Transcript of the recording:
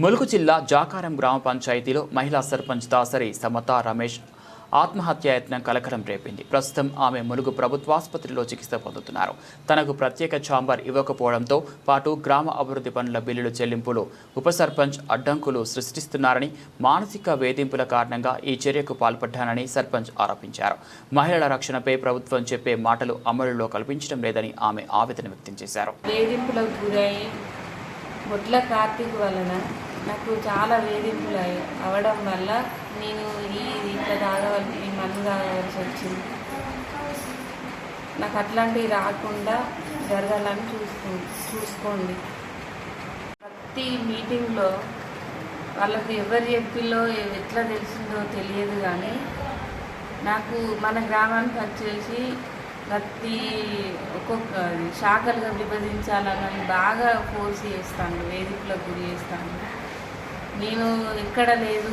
ములుగు జిల్లా జాకారం గ్రామ పంచాయతీలో మహిళా సర్పంచ్ దాసరి సమతా రమేష్ ఆత్మహత్యాయత్నం కలకలం రేపింది. ప్రస్తుతం ఆమె ములుగు ప్రభుత్వాసుపత్రిలో చికిత్స పొందుతున్నారు. తనకు ప్రత్యేక ఛాంబర్ ఇవ్వకపోవడంతో పాటు గ్రామ అభివృద్ధి పనుల బిల్లులు చెల్లింపులు ఉప సర్పంచ్ అడ్డంకులు సృష్టిస్తున్నారని, మానసిక వేధింపుల కారణంగా ఈ చర్యకు పాల్పడ్డానని సర్పంచ్ ఆరోపించారు. మహిళల రక్షణపై ప్రభుత్వం చెప్పే మాటలు అమలులో కల్పించడం లేదని ఆమె ఆవేదన వ్యక్తం చేశారు. బొట్ల కార్తీక్ వలన నాకు చాలా వేధింపులు అవ్వడం వల్ల నేను ఈ మందు తాగవలసి వచ్చింది. నాకు అట్లాంటివి రాకుండా జరగాలని చూసుకోండి. ప్రతి మీటింగ్లో వాళ్ళకి ఎవరు చెప్పిలో ఎట్లా తెలిసిందో తెలియదు, కానీ నాకు మన గ్రామానికి వచ్చేసి ప్రతి ఒక్కొక్క శాఖలుగా విభజించాలని బాగా ఫోర్స్ చేస్తాను, వేదికలకు గురి చేస్తాను. నేను ఎక్కడ లేదు